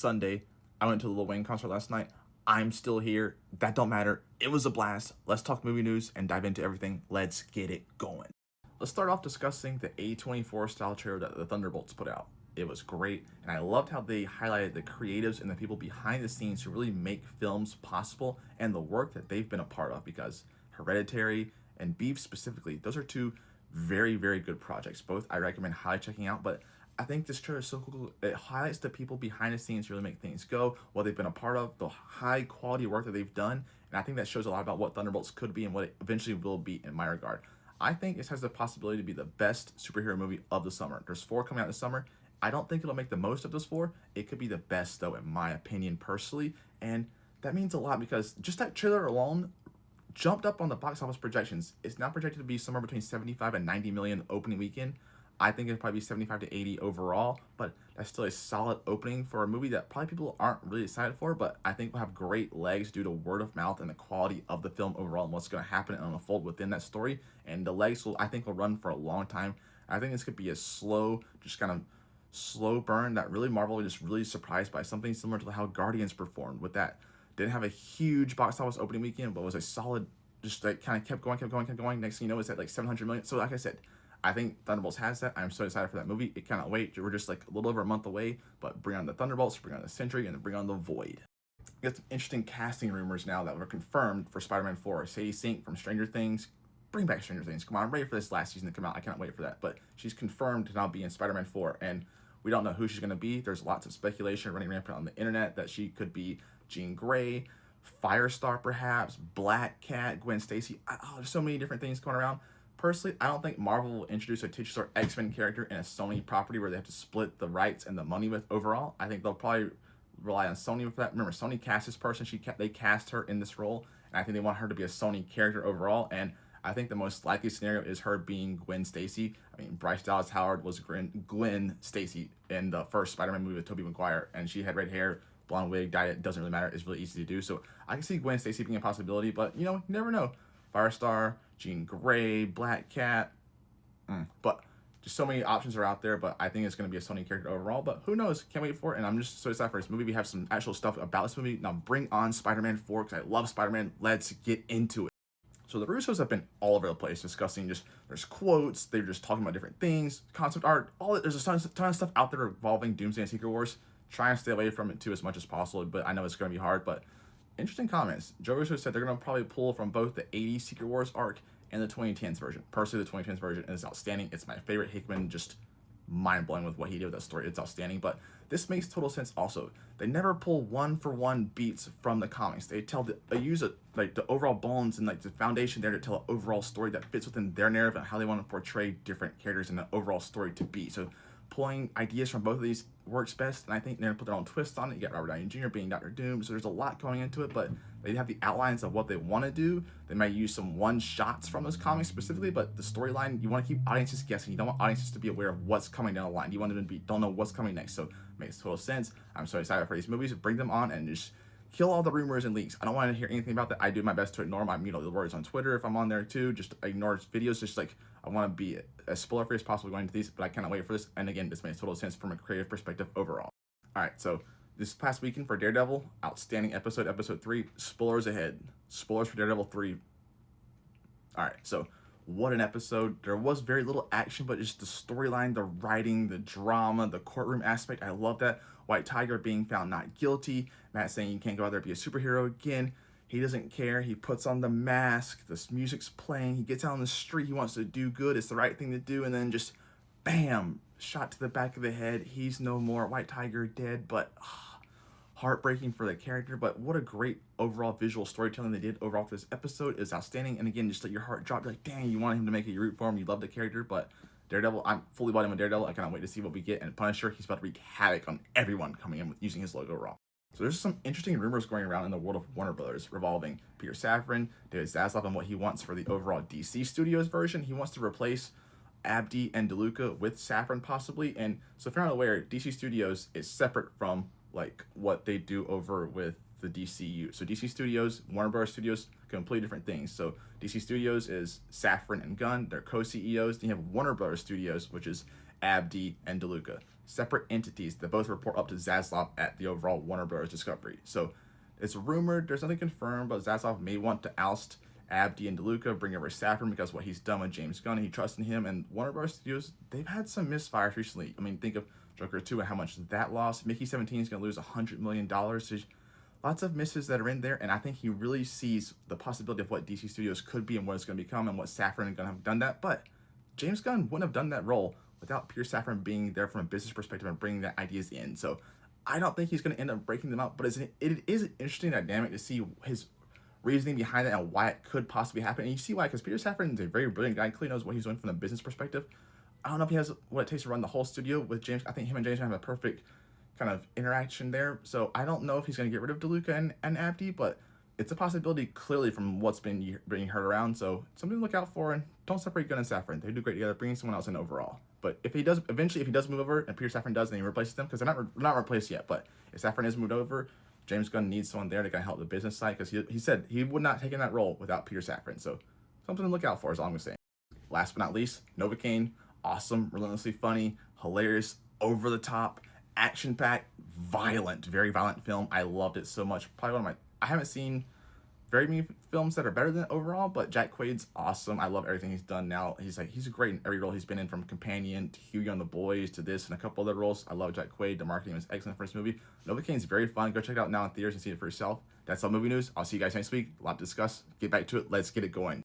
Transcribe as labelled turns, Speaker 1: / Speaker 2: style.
Speaker 1: Sunday. I went to the Lil Wayne concert last night. I'm still here. That don't matter. It was a blast. Let's talk movie news and dive into everything. Let's get it going. Let's start off discussing the A24 style trailer that the Thunderbolts put out. It was great, and I loved how they highlighted the creatives and the people behind the scenes who really make films possible and the work that they've been a part of, because Hereditary and Beef specifically, those are two very, very good projects. Both I recommend highly checking out, but I think this trailer is so cool. It highlights the people behind the scenes who really make things go, what they've been a part of, the high quality work that they've done, and I think that shows a lot about what Thunderbolts could be and what it eventually will be in my regard. I think this has the possibility to be the best superhero movie of the summer. There's 4 coming out this summer. I don't think it'll make the most of those 4. It could be the best, though, in my opinion, personally, and that means a lot because just that trailer alone jumped up on the box office projections. It's now projected to be somewhere between 75 and 90 million opening weekend. I think it'll probably be 75 to 80 overall, but that's still a solid opening for a movie that probably people aren't really excited for, but I think will have great legs due to word of mouth and the quality of the film overall and what's going to happen and unfold within that story. And the legs will, I think, will run for a long time. I think this could be a slow, just kind of slow burn that really Marvel was just really surprised by, something similar to how Guardians performed with that. Didn't have a huge box office opening weekend, but was a solid, just like kind of kept going. Next thing you know, it's at like 700 million. So like I said, I think Thunderbolts has that. I'm so excited for that movie. It cannot wait. We're just like a little over a month away, but bring on the Thunderbolts, bring on the Sentry, and then bring on the Void. We got some interesting casting rumors now that were confirmed for Spider-Man 4. Sadie Sink from Stranger Things. Bring back Stranger Things. Come on, I'm ready for this last season to come out. I cannot wait for that. But she's confirmed to now be in Spider-Man 4, and we don't know who she's going to be. There's lots of speculation running rampant on the internet that she could be Jean Grey, Firestar perhaps, Black Cat, Gwen Stacy. There's so many different things going around. Personally, I don't think Marvel will introduce a titular X-Men character in a Sony property where they have to split the rights and the money with overall. I think they'll probably rely on Sony for that. Remember, Sony cast this person. They cast her in this role, and I think they want her to be a Sony character overall. And I think the most likely scenario is her being Gwen Stacy. I mean, Bryce Dallas Howard was Gwen Stacy in the first Spider-Man movie with Tobey Maguire, and she had red hair, blonde wig, dyed it, doesn't really matter. It's really easy to do. So I can see Gwen Stacy being a possibility, but you never know. Firestar, Jean Grey, Black Cat, but just so many options are out there. But I think it's going to be a Sony character overall, but who knows? Can't wait for it, and I'm just so excited for this movie. We have some actual stuff about this movie. Now bring on Spider-Man 4, because I love Spider-Man. Let's get into it. So the Russos have been all over the place discussing there's quotes, they're just talking about different things, concept art, there's a ton of stuff out there involving Doomsday and Secret Wars. Try and stay away from it too as much as possible, but I know it's going to be hard. But interesting comments. Joe Russo said they're going to probably pull from both the 80s Secret Wars arc and the 2010s version. Personally, the 2010s version is outstanding. It's my favorite. Hickman, just mind-blowing with what he did with that story. It's outstanding, but this makes total sense also. They never pull one-for-one beats from the comics. They use the overall bones and like the foundation there to tell an overall story that fits within their narrative and how they want to portray different characters in the overall story to be. So pulling ideas from both of these works best, and I think they're gonna put their own twist on it. You got Robert Downey Jr. being Dr. Doom, so there's a lot going into it, but they have the outlines of what they want to do. They might use some one-shots from those comics specifically, but the storyline, you want to keep audiences guessing. You don't want audiences to be aware of what's coming down the line. You want them to don't know what's coming next, so it makes total sense. I'm so excited for these movies. Bring them on and just kill all the rumors and leaks. I don't want to hear anything about that. I do my best to ignore my the words on Twitter if I'm on there too. Just ignore videos. Just like I want to be as spoiler-free as possible going into these, but I cannot wait for this. And again, this makes total sense from a creative perspective overall. All right, so this past weekend for Daredevil, outstanding episode 3. Spoilers ahead. Spoilers for Daredevil 3. All right, so what an episode. There was very little action, but just the storyline, the writing, the drama, the courtroom aspect. I love that. White Tiger being found not guilty. Matt saying you can't go out there and be a superhero again. He doesn't care. He puts on the mask. This music's playing. He gets out on the street. He wants to do good. It's the right thing to do. And then just, bam, shot to the back of the head. He's no more. White Tiger dead, but heartbreaking for the character. But what a great overall visual storytelling they did overall for this episode. Is outstanding. And again, just let your heart drop. You're like, dang, you want him to make it. You root for him. You love the character. But Daredevil, I'm fully bought in with Daredevil. I cannot wait to see what we get. And Punisher, he's about to wreak havoc on everyone coming in with using his logo raw. So there's some interesting rumors going around in the world of Warner Brothers revolving Peter Safran, David Zaslav, and what he wants for the overall DC Studios version. He wants to replace Abdi and DeLuca with Safran possibly. And so if you're not aware, DC Studios is separate from like what they do over with the DCU. So DC Studios, Warner Bros. Studios, completely different things. So DC Studios is Safran and Gunn, they're co-CEOs. Then you have Warner Bros. Studios, which is Abdi and DeLuca, separate entities that both report up to Zaslav at the overall Warner Bros. Discovery. So it's rumored, there's nothing confirmed, but Zaslav may want to oust Abdi and DeLuca, bring over Safran because what he's done with James Gunn, he trusts in him. And Warner Bros. Studios, they've had some misfires recently. I mean, think of Joker 2 and how much that lost. Mickey 17 is going to lose $100 million. There's lots of misses that are in there, and I think he really sees the possibility of what DC Studios could be and what it's going to become and what Safran is going to have done that. But James Gunn wouldn't have done that role without Peter Safran being there from a business perspective and bringing the ideas in. So I don't think he's going to end up breaking them up, but it is an interesting dynamic to see his reasoning behind it and why it could possibly happen. And you see why, because Peter Safran is a very brilliant guy, clearly knows what he's doing from the business perspective. I don't know if he has what it takes to run the whole studio with James. I think him and James have a perfect kind of interaction there. So I don't know if he's going to get rid of DeLuca and Abdi, but it's a possibility clearly from what's been being heard around. So something to look out for, and don't separate Gunn and Safran. They do great together, bringing someone else in overall. But if he does, eventually, if he does move over and Peter Safran does, then he replaces them, because they're not replaced yet. But if Safran is moved over, James Gunn needs someone there to kind of help the business side, because he said he would not take in that role without Peter Safran. So something to look out for is all I'm saying. Last but not least, Novocaine, awesome, relentlessly funny, hilarious, over the top, action-packed, violent, very violent film. I loved it so much. Probably one of my, I haven't seen very many films that are better than it overall, but Jack Quaid's awesome. I love everything he's done now. He's great in every role he's been in, from Companion to Hughie on the Boys to this and a couple other roles. I love Jack Quaid. The marketing was excellent for this movie. Novocaine's very fun. Go check it out now in theaters and see it for yourself. That's all movie news. I'll see you guys next week. A lot to discuss. Get back to it. Let's get it going.